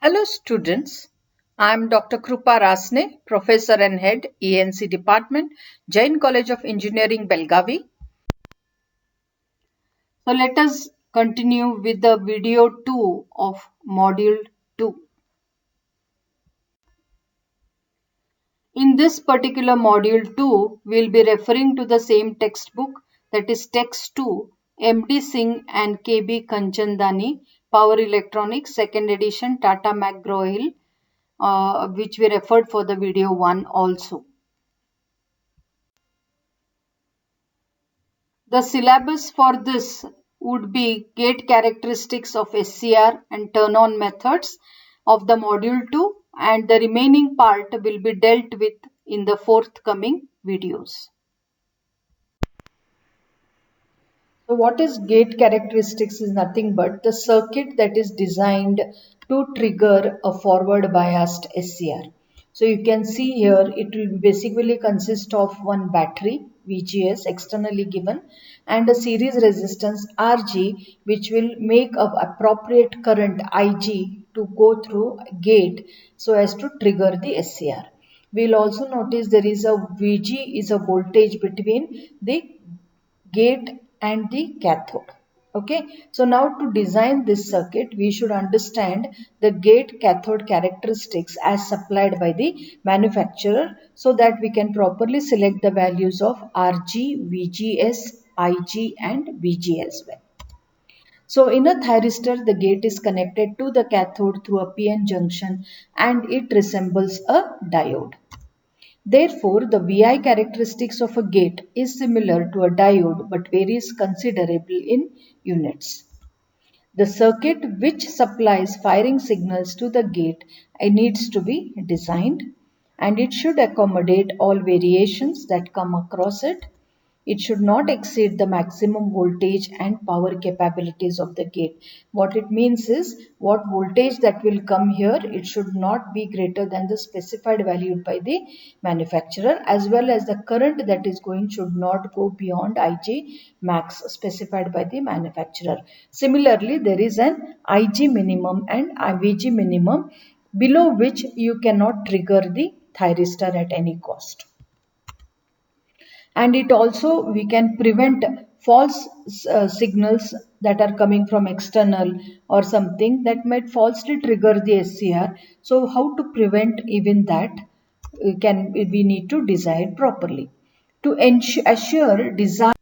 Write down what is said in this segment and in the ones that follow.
Hello students, I am Dr. Krupa Rasne, Professor and Head ENC Department, Jain College of Engineering, Belgavi. So let us continue with the video 2 of Module 2. In this particular Module 2, we will be referring to the same textbook, that is Text 2, MD Singh and KB Kanchandani, Power Electronics, 2nd edition, Tata McGraw-Hill, which we referred for the video 1 also. The syllabus for this would be gate characteristics of SCR and turn-on methods of the module 2, and the remaining part will be dealt with in the forthcoming videos. So what is gate characteristics is nothing but the circuit that is designed to trigger a forward biased SCR. So you can see here it will basically consist of one battery VGS externally given and a series resistance RG, which will make an appropriate current IG to go through gate so as to trigger the SCR. We will also notice there is a VG is a voltage between the gate and the cathode. Okay, so now to design this circuit we should understand the gate cathode characteristics as supplied by the manufacturer so that we can properly select the values of RG, VGS, IG and VG as well. So in a thyristor the gate is connected to the cathode through a PN junction and it resembles a diode. Therefore, the VI characteristics of a gate is similar to a diode but varies considerably in units. The circuit which supplies firing signals to the gate needs to be designed and it should accommodate all variations that come across it. It should not exceed the maximum voltage and power capabilities of the gate. What it means is what voltage that will come here, it should not be greater than the specified value by the manufacturer, as well as the current that is going should not go beyond IG max specified by the manufacturer. Similarly, there is an IG minimum and VG minimum below which you cannot trigger the thyristor at any cost. And it also we can prevent false signals that are coming from external or something that might falsely trigger the SCR. So how to prevent even that we need to design properly to assure design.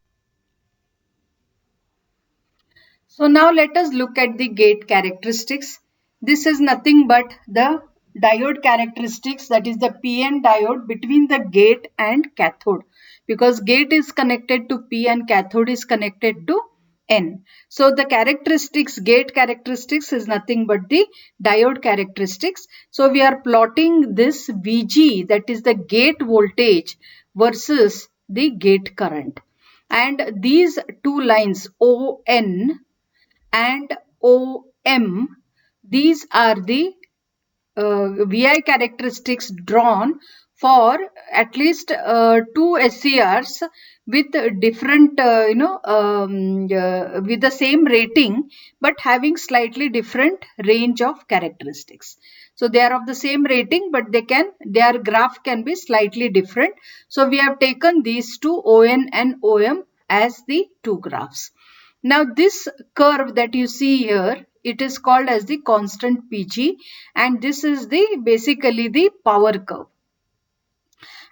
So now let us look at the gate characteristics. This is nothing but the diode characteristics, that is the PN diode between the gate and cathode, because gate is connected to P and cathode is connected to N. So the characteristics, gate characteristics is nothing but the diode characteristics. So we are plotting this VG, that is the gate voltage versus the gate current. And these two lines ON and OM, these are the VI characteristics drawn for at least two SCRs with different, with the same rating but having slightly different range of characteristics. So they are of the same rating but their graph can be slightly different. So we have taken these two ON and OM as the two graphs. Now this curve that you see here, it is called as the constant PG, and this is the basically the power curve.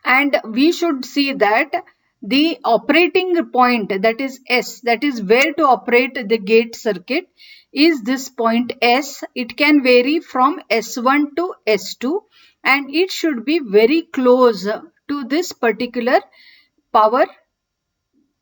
And we should see that the operating point, that is S, that is where to operate the gate circuit, is this point S. It can vary from S1 to S2 and it should be very close to this particular power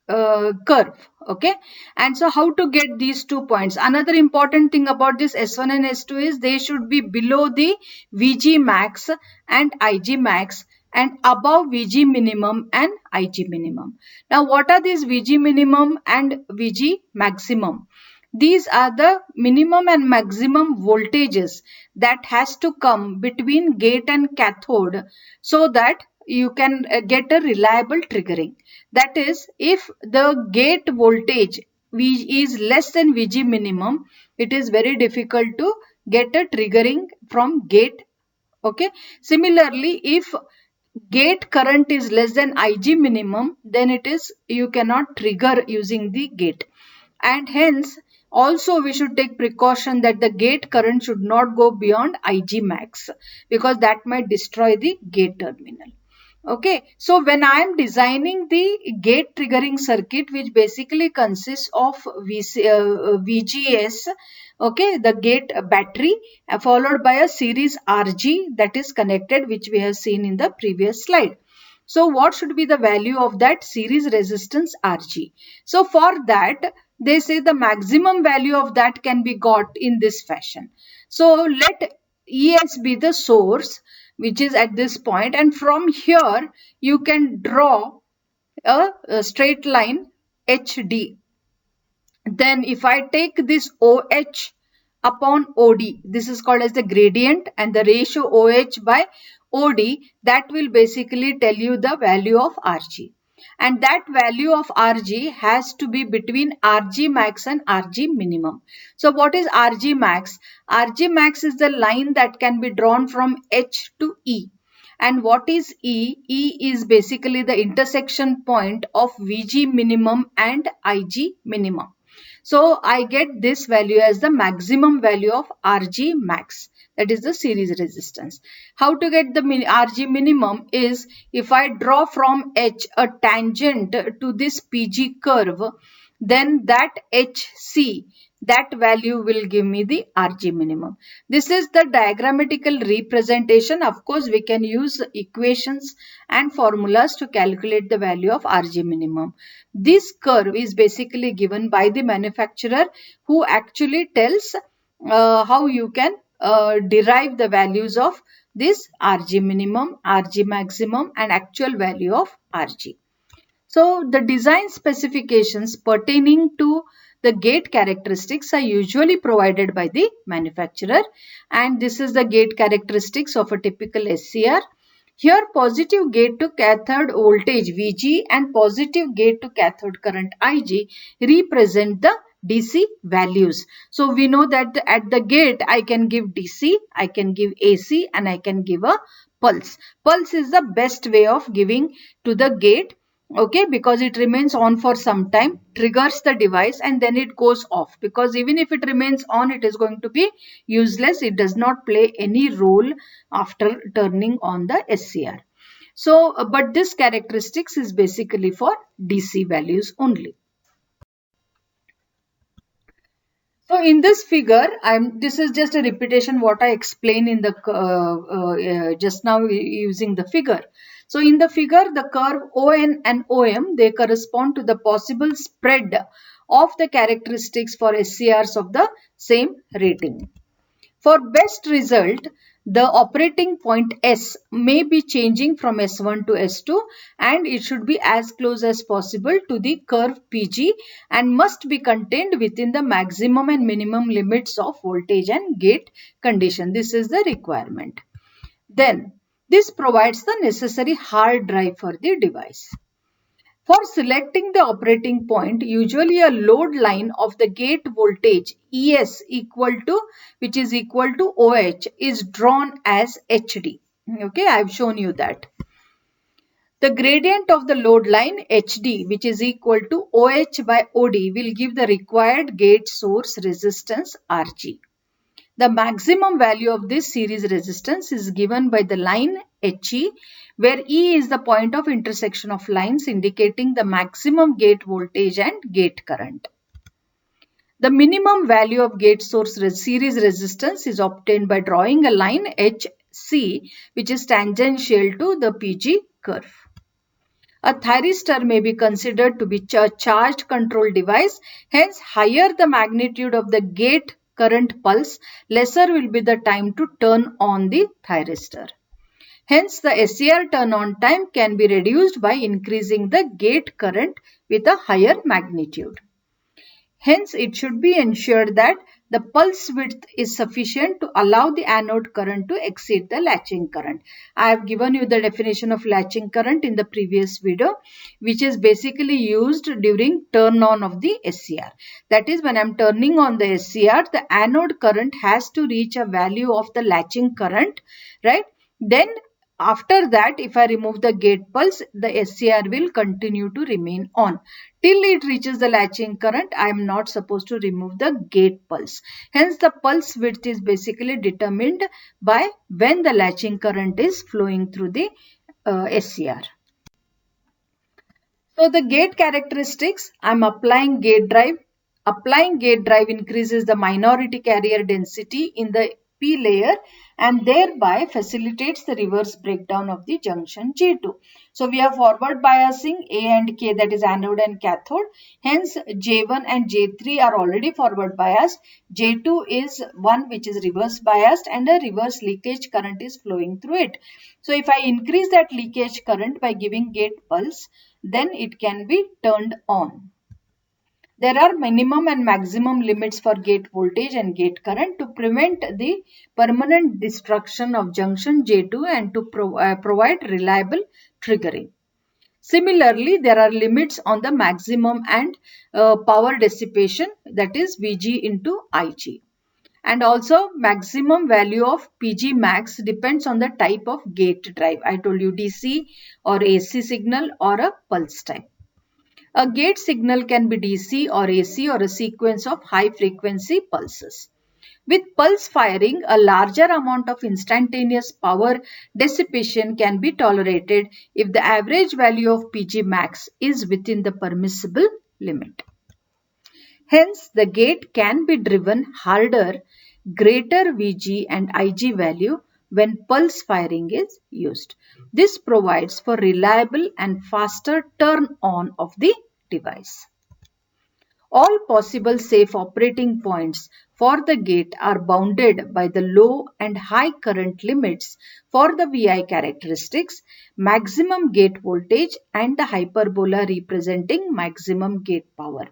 curve. Okay, and so how to get these 2 points? Another important thing about this S1 and S2 is they should be below the VG max and IG max and above VG minimum and IG minimum. Now what are these VG minimum and VG maximum? These are the minimum and maximum voltages that has to come between gate and cathode so that you can get a reliable triggering. That is, if the gate voltage is less than VG minimum, it is very difficult to get a triggering from gate. Okay. Similarly, if gate current is less than Ig minimum, then it is, you cannot trigger using the gate. And hence also we should take precaution that the gate current should not go beyond Ig max, because that might destroy the gate terminal. Okay, so when I am designing the gate triggering circuit, which basically consists of VGS, okay, the gate battery, followed by a series RG that is connected, which we have seen in the previous slide. So what should be the value of that series resistance RG? So for that, they say the maximum value of that can be got in this fashion. So let ES be the source, which is at this point, and from here you can draw a straight line HD. Then if I take this OH upon OD, this is called as the gradient, and the ratio OH by OD, that will basically tell you the value of RG. And that value of RG has to be between RG max and RG minimum. So what is RG max? RG max is the line that can be drawn from H to E. And what is E? E is basically the intersection point of VG minimum and IG minimum. So I get this value as the maximum value of RG max, that is the series resistance. How to get the RG minimum is, if I draw from H a tangent to this PG curve, then that HC, that value will give me the RG minimum. This is the diagrammatical representation. Of course, we can use equations and formulas to calculate the value of RG minimum. This curve is basically given by the manufacturer, who actually tells how you can derive the values of this RG minimum, RG maximum, and actual value of RG. So the design specifications pertaining to the gate characteristics are usually provided by the manufacturer, and this is the gate characteristics of a typical SCR. Here positive gate to cathode voltage Vg and positive gate to cathode current Ig represent the DC values. So we know that at the gate I can give DC, I can give AC, and I can give a pulse. Pulse is the best way of giving to the gate, okay, because it remains on for some time, triggers the device, and then it goes off, because even if it remains on, it is going to be useless. It does not play any role after turning on the SCR. So but this characteristics is basically for DC values only. So in this figure, this is just a repetition what I explained in the just now using the figure. So in the figure, the curve ON and OM, they correspond to the possible spread of the characteristics for SCRs of the same rating. For best result, the operating point S may be changing from S1 to S2, and it should be as close as possible to the curve PG and must be contained within the maximum and minimum limits of voltage and gate condition. This is the requirement. Then this provides the necessary hard drive for the device. For selecting the operating point, usually a load line of the gate voltage ES which is equal to OH is drawn as HD. Okay, I have shown you that. The gradient of the load line HD, which is equal to OH by OD, will give the required gate source resistance RG. The maximum value of this series resistance is given by the line HE, where E is the point of intersection of lines indicating the maximum gate voltage and gate current. The minimum value of gate source series resistance is obtained by drawing a line HC, which is tangential to the PG curve. A thyristor may be considered to be a charged control device. Hence, higher the magnitude of the gate current pulse, lesser will be the time to turn on the thyristor. Hence, the SCR turn on time can be reduced by increasing the gate current with a higher magnitude. Hence, it should be ensured that the pulse width is sufficient to allow the anode current to exceed the latching current. I have given you the definition of latching current in the previous video, which is basically used during turn on of the SCR. That is, when I am turning on the SCR, the anode current has to reach a value of the latching current, right? Then after that, if I remove the gate pulse, the SCR will continue to remain on. Till it reaches the latching current, I am not supposed to remove the gate pulse. Hence, the pulse width is basically determined by when the latching current is flowing through the SCR. So the gate characteristics, I am applying gate drive. Applying gate drive increases the minority carrier density in the P layer and thereby facilitates the reverse breakdown of the junction J2. So we are forward biasing A and K, that is anode and cathode. Hence J1 and J3 are already forward biased. J2 is one which is reverse biased and a reverse leakage current is flowing through it. So if I increase that leakage current by giving gate pulse, then it can be turned on. There are minimum and maximum limits for gate voltage and gate current to prevent the permanent destruction of junction J2 and to provide reliable triggering. Similarly, there are limits on the maximum and power dissipation, that is Vg into Ig. And also maximum value of Pg max depends on the type of gate drive. I told you DC or AC signal or a pulse type. A gate signal can be DC or AC or a sequence of high frequency pulses. With pulse firing, a larger amount of instantaneous power dissipation can be tolerated if the average value of Pg max is within the permissible limit. Hence, the gate can be driven harder, greater Vg and Ig value when pulse firing is used. This provides for reliable and faster turn on of the device. All possible safe operating points for the gate are bounded by the low and high current limits for the VI characteristics, maximum gate voltage and the hyperbola representing maximum gate power.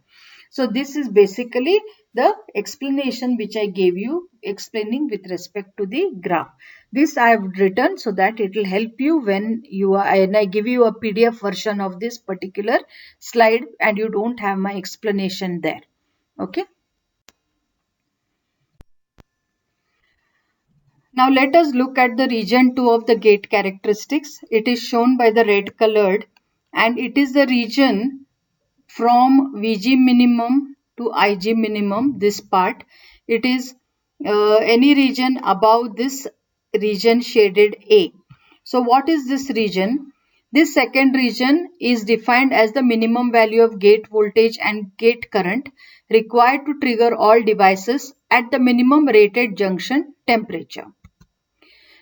So this is basically the explanation which I gave you, explaining with respect to the graph. This I have written so that it will help you when you are, and I give you a PDF version of this particular slide and you don't have my explanation there. Okay. Now let us look at the region 2 of the gate characteristics. It is shown by the red colored and it is the region from Vg minimum to Ig minimum, this part. It is any region above this region shaded A. So what is this region? This second region is defined as the minimum value of gate voltage and gate current required to trigger all devices at the minimum rated junction temperature.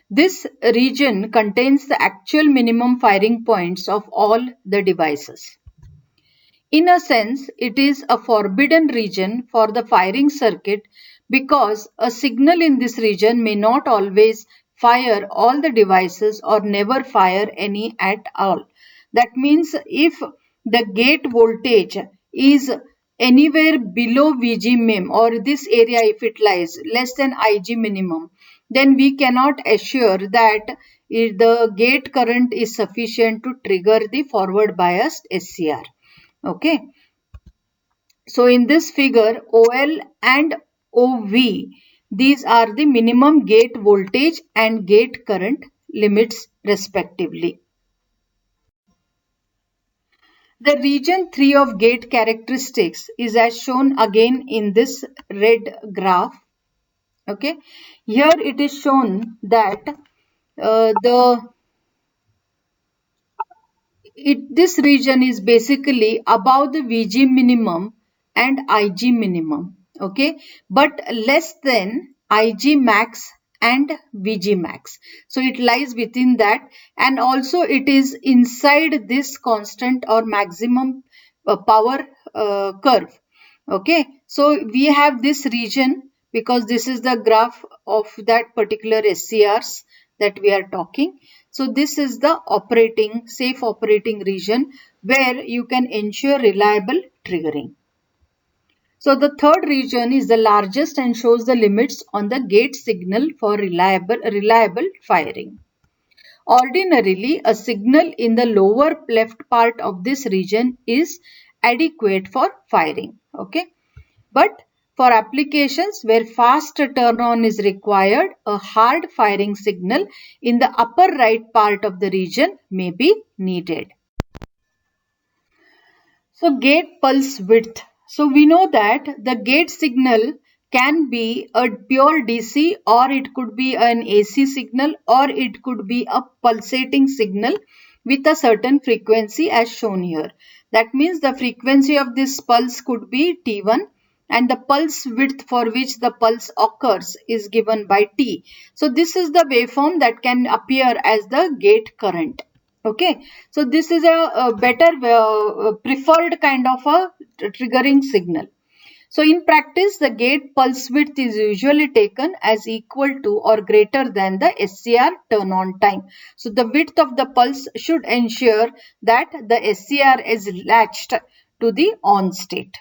This region contains the actual minimum firing points of all the devices. In a sense, it is a forbidden region for the firing circuit because a signal in this region may not always fire all the devices or never fire any at all. That means if the gate voltage is anywhere below Vg min or this area if it lies less than Ig minimum, then we cannot assure that the gate current is sufficient to trigger the forward biased SCR. Okay. So in this figure, OL and OV, these are the minimum gate voltage and gate current limits respectively. The region 3 of gate characteristics is as shown again in this red graph. Okay. Here it is shown that this region is basically above the Vg minimum and Ig minimum, okay, but less than Ig max and Vg max. So it lies within that, and also it is inside this constant or maximum power curve. Okay, so we have this region because this is the graph of that particular SCRs that we are talking. So this is the safe operating region where you can ensure reliable triggering. So the third region is the largest and shows the limits on the gate signal for reliable firing. Ordinarily, a signal in the lower left part of this region is adequate for firing. Okay. But for applications where fast turn on is required, a hard firing signal in the upper right part of the region may be needed. So gate pulse width. So we know that the gate signal can be a pure DC, or it could be an AC signal, or it could be a pulsating signal with a certain frequency as shown here. That means the frequency of this pulse could be T1 and the pulse width for which the pulse occurs is given by T. So this is the waveform that can appear as the gate current. Okay, so this is a better preferred kind of a triggering signal. So in practice, the gate pulse width is usually taken as equal to or greater than the SCR turn on time. So the width of the pulse should ensure that the SCR is latched to the on state.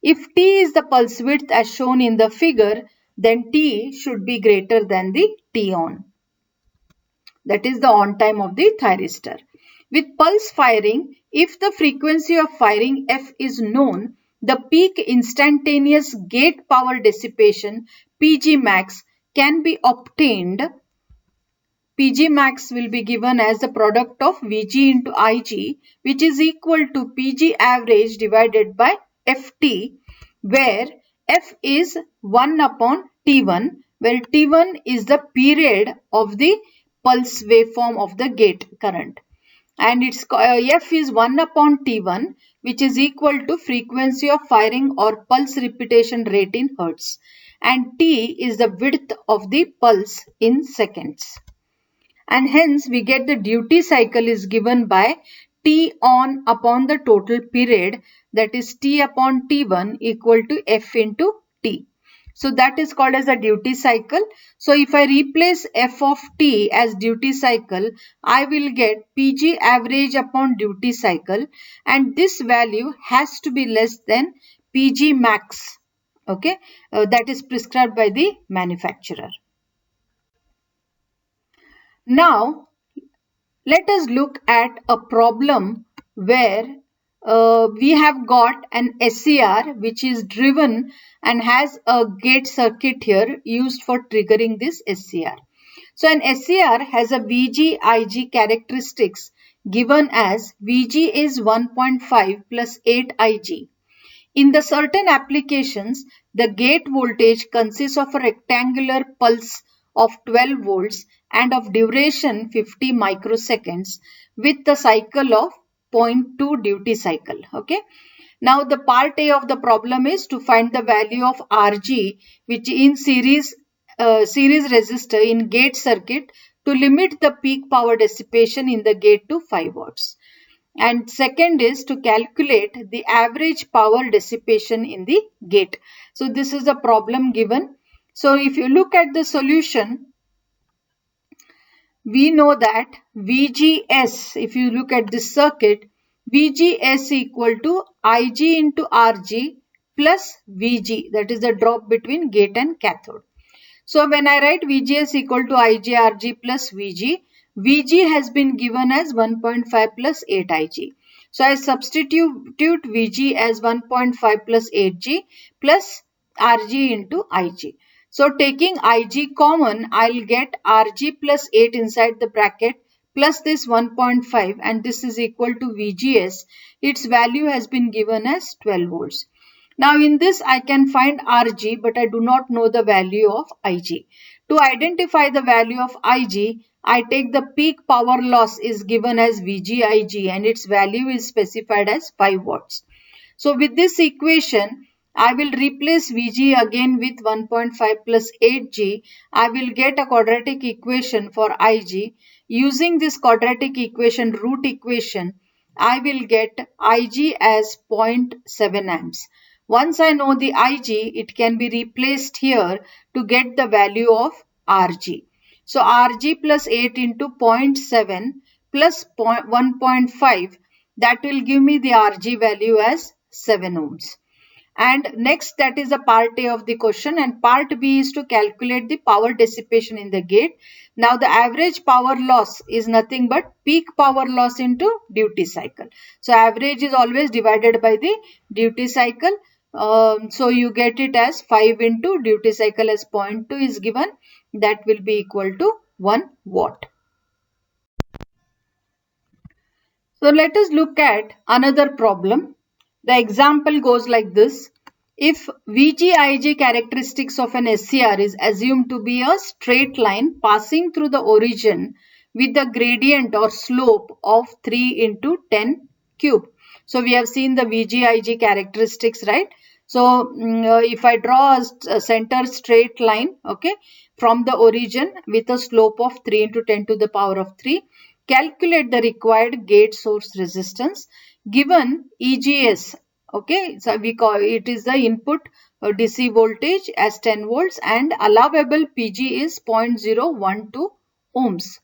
If T is the pulse width as shown in the figure, then T should be greater than the T on. That is the on time of the thyristor. With pulse firing, if the frequency of firing F is known, the peak instantaneous gate power dissipation Pg max can be obtained. Pg max will be given as the product of Vg into Ig, which is equal to Pg average divided by Ft, where F is 1 upon T1, where T1 is the period of the pulse waveform of the gate current. And its F is 1 upon T1, which is equal to frequency of firing or pulse repetition rate in hertz. And T is the width of the pulse in seconds. And hence we get the duty cycle is given by T on upon the total period, that is T upon T1 equal to F into T. So that is called as a duty cycle. So if I replace F of T as duty cycle, I will get Pg average upon duty cycle, and this value has to be less than Pg max. Okay, that is prescribed by the manufacturer. Now let us look at a problem where we have got an SCR which is driven and has a gate circuit here used for triggering this SCR. So an SCR has a VG IG characteristics given as VG is 1.5 plus 8 IG. In the certain applications, the gate voltage consists of a rectangular pulse of 12 volts and of duration 50 microseconds with the cycle of 0.2 duty cycle. Okay. Now the part A of the problem is to find the value of Rg, which in series resistor in gate circuit, to limit the peak power dissipation in the gate to 5 watts. And second is to calculate the average power dissipation in the gate. So this is a problem given. So if you look at the solution, we know that VGS, if you look at this circuit, VGS equal to Ig into Rg plus Vg, that is the drop between gate and cathode. So when I write VGS equal to Ig Rg plus Vg, Vg has been given as 1.5 plus 8 Ig. So I substitute Vg as 1.5 plus 8G plus Rg into Ig. So taking Ig common, I'll get Rg plus 8 inside the bracket plus this 1.5, and this is equal to VGS. Its value has been given as 12 volts. Now in this I can find Rg, but I do not know the value of Ig. To identify the value of Ig, I take the peak power loss is given as VGIG and its value is specified as 5 watts. So with this equation, I will replace Vg again with 1.5 plus 8G. I will get a quadratic equation for Ig. Using this quadratic equation, root equation, I will get Ig as 0.7 amps. Once I know the Ig, it can be replaced here to get the value of Rg. So Rg plus 8 into 0.7 plus 1.5, that will give me the Rg value as 7 ohms. And next, that is the part A of the question, and part B is to calculate the power dissipation in the gate. Now the average power loss is nothing but peak power loss into duty cycle. So average is always divided by the duty cycle. So you get it as 5 into duty cycle as 0.2 is given, that will be equal to 1 watt. So let us look at another problem. The example goes like this. If VGIG characteristics of an SCR is assumed to be a straight line passing through the origin with a gradient or slope of 3 into 10 cube. So we have seen the VGIG characteristics, right? So if I draw a center straight line, okay, from the origin with a slope of 3 into 10 to the power of 3, calculate the required gate source resistance given EGS. Okay, so we call it is the input DC voltage as 10 volts and allowable PG is 0.012 ohms.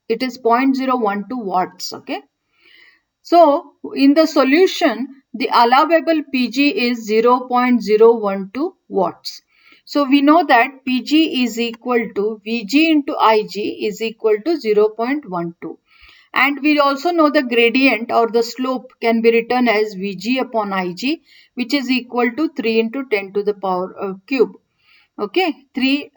It is 0.012 watts. Okay. So in the solution, the allowable PG is 0.012 watts. So we know that PG is equal to VG into IG is equal to 0.12. And we also know the gradient or the slope can be written as Vg upon Ig, which is equal to 3 into 10 to the power cube. Okay, 3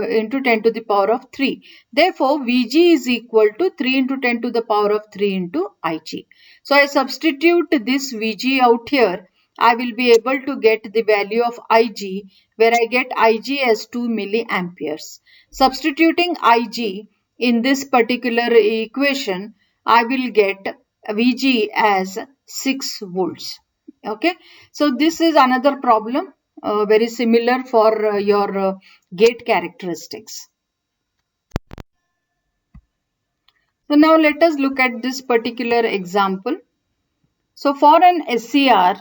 into 10 to the power of 3. Therefore, Vg is equal to 3 into 10 to the power of 3 into Ig. So I substitute this Vg out here. I will be able to get the value of Ig, where I get Ig as 2 milliamperes. Substituting Ig in this particular equation, I will get Vg as 6 volts. Okay, so this is another problem very similar for your gate characteristics. So now let us look at this particular example. So for an SCR,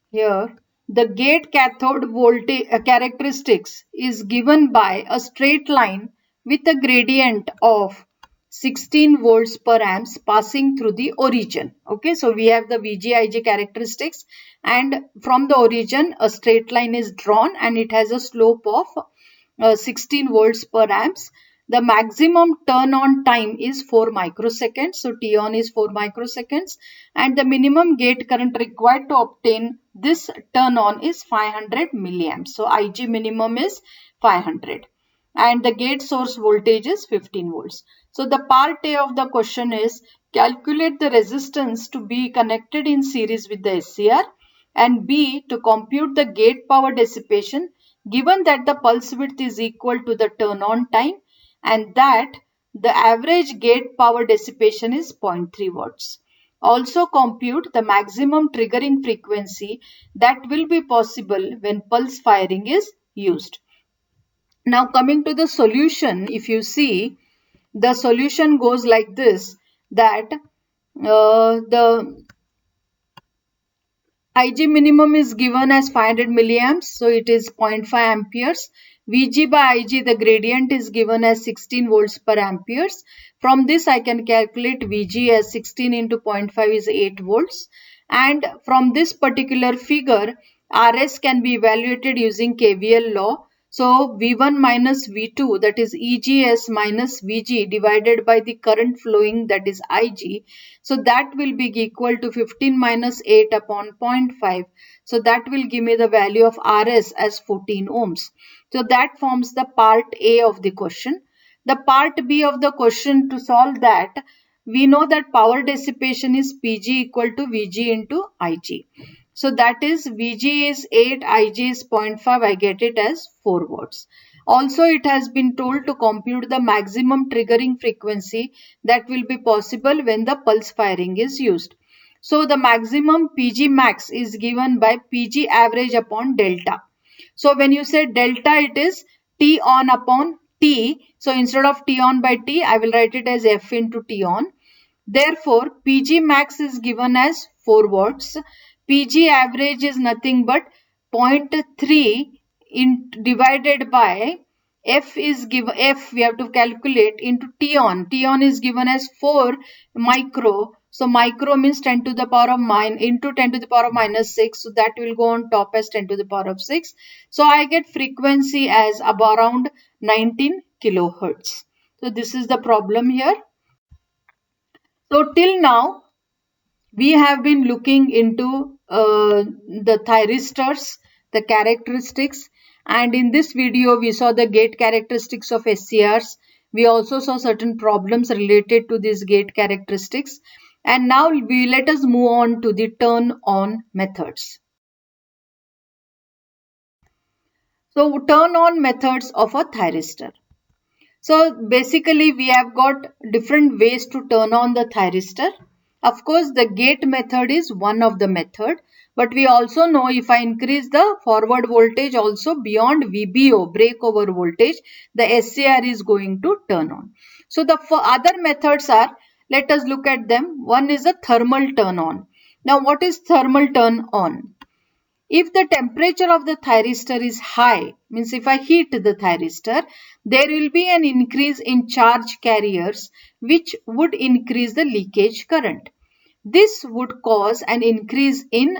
here the gate cathode voltage characteristics is given by a straight line with a gradient of 16 volts per amps passing through the origin. Okay, so we have the VGIG characteristics, and from the origin a straight line is drawn and it has a slope of 16 volts per amps. The maximum turn on time is 4 microseconds. So T on is 4 microseconds, and the minimum gate current required to obtain this turn on is 500 milliamps. So Ig minimum is 500 and the gate source voltage is 15 volts. So the part A of the question is calculate the resistance to be connected in series with the SCR, and B to compute the gate power dissipation given that the pulse width is equal to the turn on time and that the average gate power dissipation is 0.3 watts. Also compute the maximum triggering frequency that will be possible when pulse firing is used. Now coming to the solution, if you see, the solution goes like this, that the Ig minimum is given as 500 milliamps, so it is 0.5 amperes. Vg by Ig, the gradient is given as 16 volts per amperes. From this I can calculate Vg as 16 into 0.5 is 8 volts. And from this particular figure, Rs can be evaluated using KVL law. So V1 minus V2, that is EGS minus VG divided by the current flowing, that is Ig. So that will be equal to 15 minus 8 upon 0.5. So that will give me the value of Rs as 14 ohms. So that forms the part A of the question. The part B of the question, to solve that, we know that power dissipation is Pg equal to Vg into Ig. So that is Vg is 8, Ig is 0.5, I get it as 4 watts. Also it has been told to compute the maximum triggering frequency that will be possible when the pulse firing is used. So the maximum Pg max is given by Pg average upon delta. So when you say delta, it is T on upon T. So instead of T on by T, I will write it as F into T on. Therefore, Pg max is given as 4 watts. Pg average is nothing but 0.3 divided by F is given, F we have to calculate into T on. T on is given as 4 micro. So micro means 10 to the power of into 10 to the power of minus 6. So that will go on top as 10 to the power of 6. So I get frequency as about around 19 kilohertz. So this is the problem here. So till now, we have been looking into the thyristors, the characteristics, and in this video we saw the gate characteristics of SCRs. We also saw certain problems related to these gate characteristics, and now let us move on to the turn on methods. So turn on methods of a thyristor. So basically we have got different ways to turn on the thyristor. Of course, the gate method is one of the method, but we also know if I increase the forward voltage also beyond VBO, breakover voltage, the SCR is going to turn on. So the other methods are, let us look at them. One is a thermal turn on. Now what is thermal turn on? If the temperature of the thyristor is high, means if I heat the thyristor, there will be an increase in charge carriers which would increase the leakage current. This would cause an increase in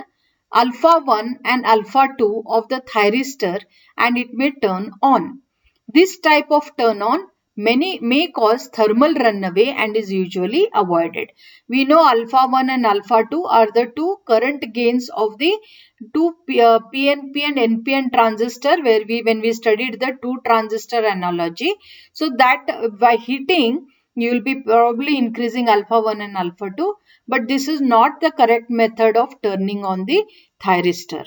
alpha 1 and alpha 2 of the thyristor and it may turn on. This type of turn on may cause thermal runaway and is usually avoided. We know alpha 1 and alpha 2 are the two current gains of the two PNP and NPN transistor when we studied the two transistor analogy. So that by heating you will be probably increasing alpha 1 and alpha 2, but this is not the correct method of turning on the thyristor.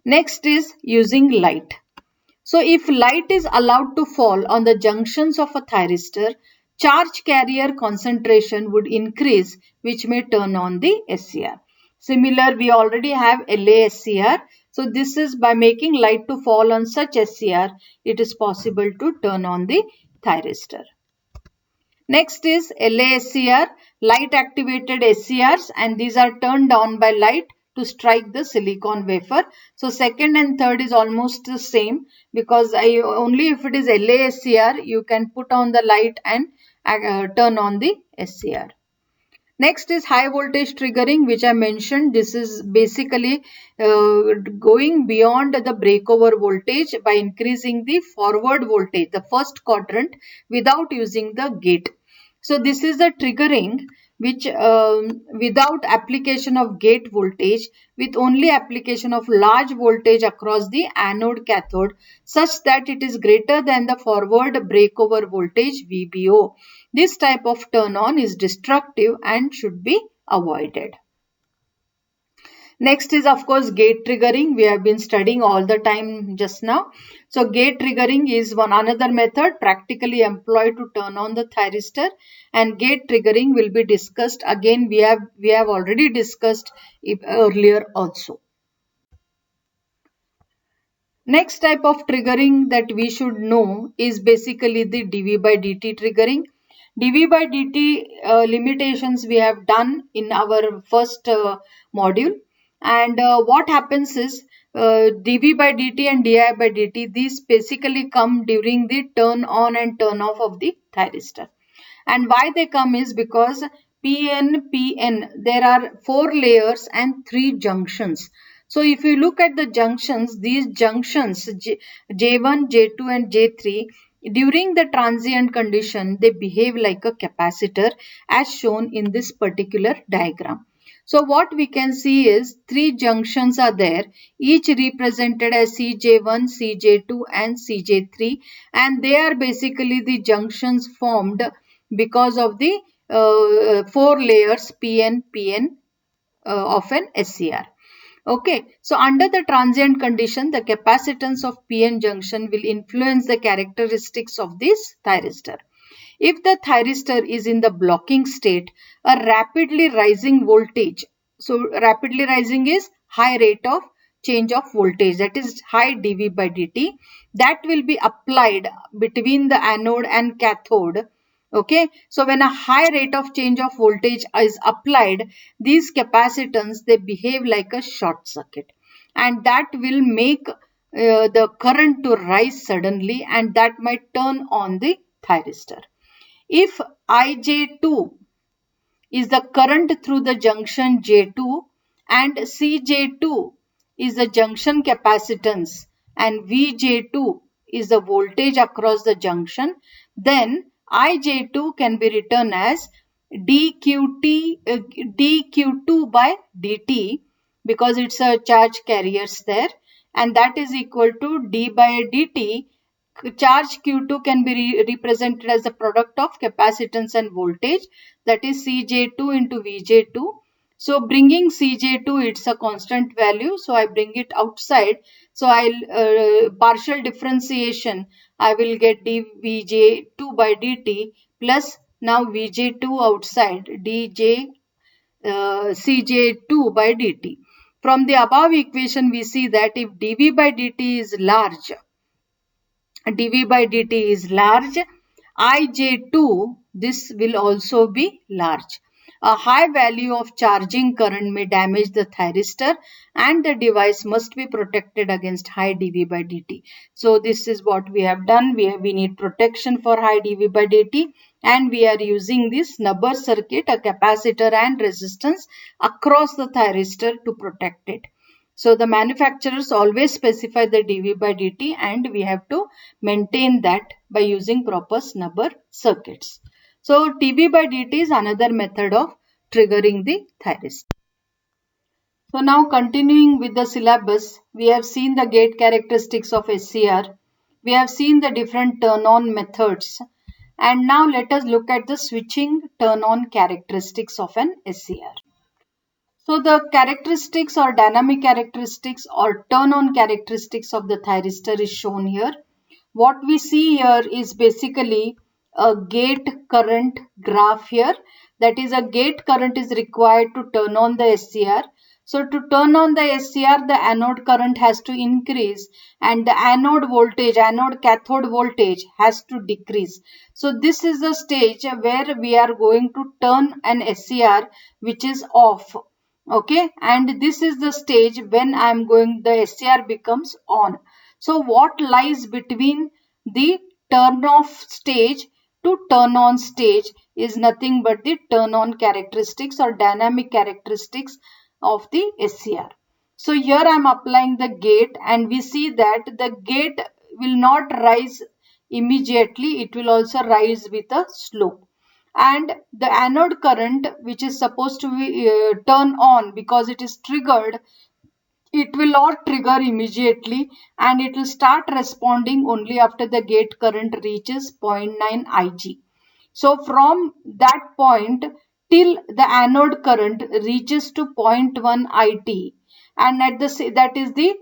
Next is using light. So if light is allowed to fall on the junctions of a thyristor, charge carrier concentration would increase, which may turn on the SCR. Similar, we already have LASCR. So this is by making light to fall on such SCR, it is possible to turn on the thyristor. Next is LASCR, light activated SCRs, and these are turned on by light to strike the silicon wafer. So second and third is almost the same, because only if it is LASCR you can put on the light and turn on the SCR. Next is high voltage triggering, which I mentioned. This is basically going beyond the breakover voltage by increasing the forward voltage, the first quadrant, without using the gate. So this is the triggering which without application of gate voltage, with only application of large voltage across the anode cathode, such that it is greater than the forward breakover voltage VBO. This type of turn on is destructive and should be avoided. Next is of course gate triggering. We have been studying all the time just now. So gate triggering is one another method practically employed to turn on the thyristor, and gate triggering will be discussed again. We have already discussed it earlier also. Next type of triggering that we should know is basically the dV by dt triggering. dV by dt limitations we have done in our first module, and what happens is dV by dt and di by dt, these basically come during the turn on and turn off of the thyristor. And why they come is because PN, there are 4 layers and 3 junctions. So if you look at the junctions, these junctions J1, J2 and J3, during the transient condition, they behave like a capacitor as shown in this particular diagram. So what we can see is 3 junctions are there, each represented as CJ1, CJ2 and CJ3, and they are basically the junctions formed because of the 4 layers PN of an SCR. Okay, so under the transient condition, the capacitance of PN junction will influence the characteristics of this thyristor. If the thyristor is in the blocking state, a rapidly rising voltage, so rapidly rising is high rate of change of voltage, that is high dV by dt, that will be applied between the anode and cathode. Okay, so when a high rate of change of voltage is applied, these capacitance, they behave like a short circuit, and that will make the current to rise suddenly, and that might turn on the thyristor. If IJ2 is the current through the junction J2, and Cj2 is the junction capacitance, and Vj2 is the voltage across the junction, then Ij2 can be written as dq2 by dt, because it's a charge carriers there, and that is equal to d by dt. Charge Q2 can be represented as the product of capacitance and voltage, that is Cj2 into Vj2. So bringing Cj2, it's a constant value, so I bring it outside. So I'll partial differentiation, I will get dVj2 by dt plus now Vj2 outside dj Cj2 by dt. From the above equation, we see that if dV by dt is large, dV by dt is large, Ij2, this will also be large. A high value of charging current may damage the thyristor, and the device must be protected against high dV by dt. So this is what we have done. We need protection for high dV by dt, and we are using this Nuber circuit, a capacitor and resistance across the thyristor to protect it. So the manufacturers always specify the dV by dt, and we have to maintain that by using proper snubber circuits. So dV by dt is another method of triggering the thyristor. So now continuing with the syllabus, we have seen the gate characteristics of SCR. We have seen the different turn-on methods. And now let us look at the switching turn-on characteristics of an SCR. So the characteristics or dynamic characteristics or turn-on characteristics of the thyristor is shown here. What we see here is basically a gate current graph here. That is, a gate current is required to turn on the SCR. So to turn on the SCR, the anode current has to increase and the anode voltage, anode cathode voltage has to decrease. So this is the stage where we are going to turn an SCR which is off. Okay, and this is the stage when the SCR becomes on. So what lies between the turn off stage to turn on stage is nothing but the turn on characteristics or dynamic characteristics of the SCR. So here I am applying the gate, and we see that the gate will not rise immediately, it will also rise with a slope. And the anode current, which is supposed to be turn on because it is triggered, it will not trigger immediately, and it will start responding only after the gate current reaches 0.9 Ig. So from that point till the anode current reaches to 0.1 It, and that is the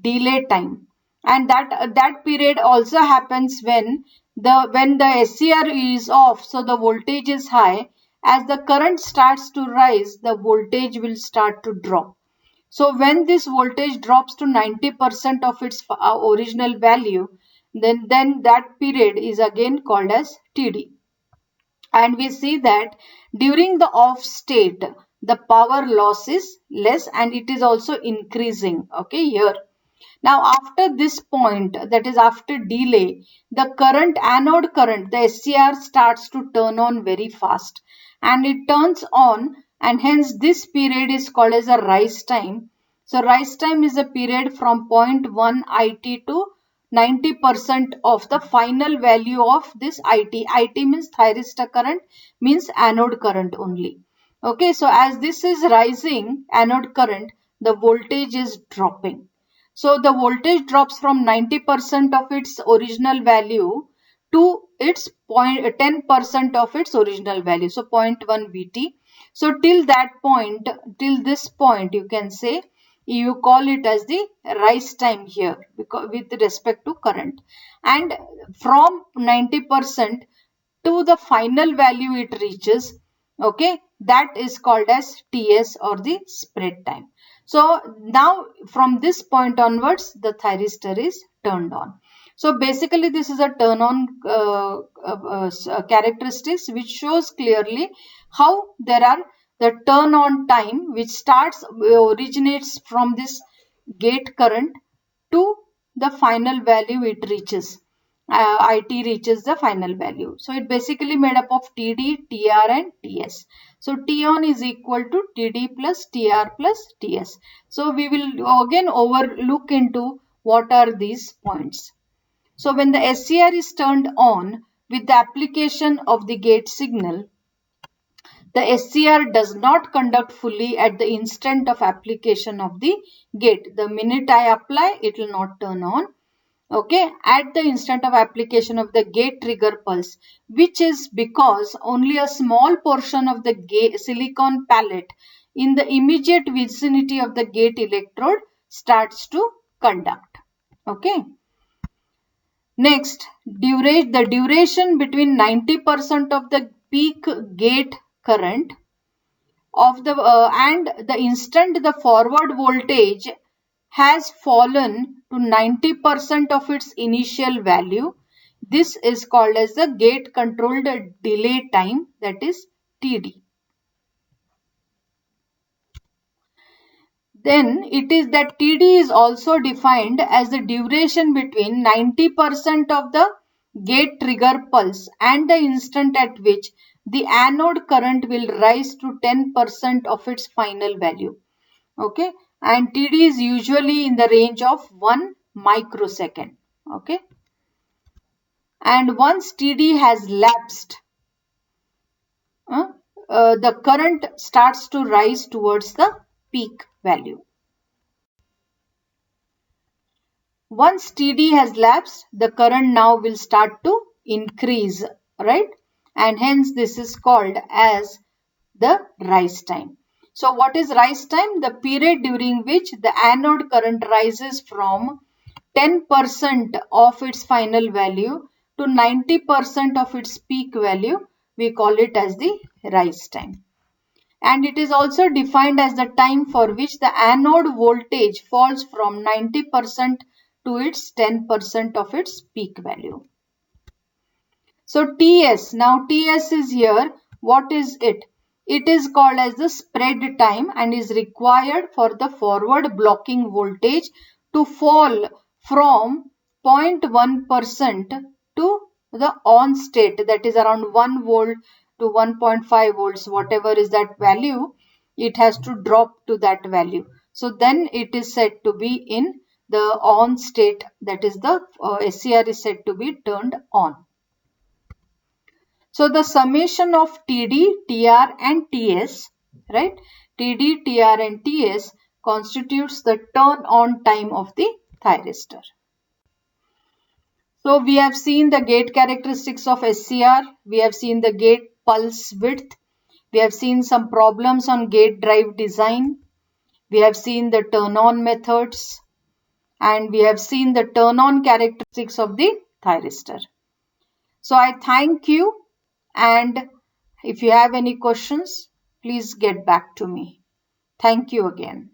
delay time, and that period also happens when the SCR is off, so the voltage is high. As the current starts to rise, the voltage will start to drop. So when this voltage drops to 90% of its original value, then that period is again called as TD. And we see that during the off state, the power loss is less and it is also increasing. Okay, here. Now after this point, that is after delay, the anode current, the SCR starts to turn on very fast, and it turns on, and hence this period is called as a rise time. So rise time is a period from 0.1 IT to 90% of the final value of this IT. IT means thyristor current, means anode current only. Okay, so as this is rising, anode current, the voltage is dropping. So the voltage drops from 90% of its original value to its 10% of its original value. So 0.1 Vt. So till that point, till this point, you can say, you call it as the rise time here because with respect to current. And from 90% to the final value it reaches, okay, that is called as TS or the spread time. So now from this point onwards, the thyristor is turned on. So basically this is a turn on characteristics which shows clearly how there are the turn on time which originates from this gate current to the final value it reaches. IT reaches the final value. So it basically made up of TD, TR and TS. So T on is equal to TD plus TR plus TS. So we will again overlook into what are these points. So when the SCR is turned on with the application of the gate signal, the SCR does not conduct fully at the instant of application of the gate. The minute I apply, it will not turn on. Okay, at the instant of application of the gate trigger pulse, which is because only a small portion of the silicon pellet in the immediate vicinity of the gate electrode starts to conduct. Okay. Next, the duration between 90% of the peak gate current of the and the instant the forward voltage has fallen to 90% of its initial value. This is called as the gate controlled delay time, that is TD. Then it is that TD is also defined as the duration between 90% of the gate trigger pulse and the instant at which the anode current will rise to 10% of its final value. Okay, and TD is usually in the range of 1 microsecond. Okay, and once TD has lapsed, the current starts to rise towards the peak value. Once TD has lapsed, the current now will start to increase, right? And hence this is called as the rise time. So what is rise time? The period during which the anode current rises from 10% of its final value to 90% of its peak value. We call it as the rise time. And it is also defined as the time for which the anode voltage falls from 90% to its 10% of its peak value. So TS, now TS is here. What is it? It is called as the spread time and is required for the forward blocking voltage to fall from 0.1% to the on state, that is around 1 volt to 1.5 volts, whatever is that value, it has to drop to that value. So then it is said to be in the on state, that is the SCR is said to be turned on. So the summation of TD, TR and TS, right? TD, TR and TS constitutes the turn on time of the thyristor. So we have seen the gate characteristics of SCR. We have seen the gate pulse width. We have seen some problems on gate drive design. We have seen the turn on methods. And we have seen the turn on characteristics of the thyristor. So I thank you, and if you have any questions, please get back to me. Thank you again.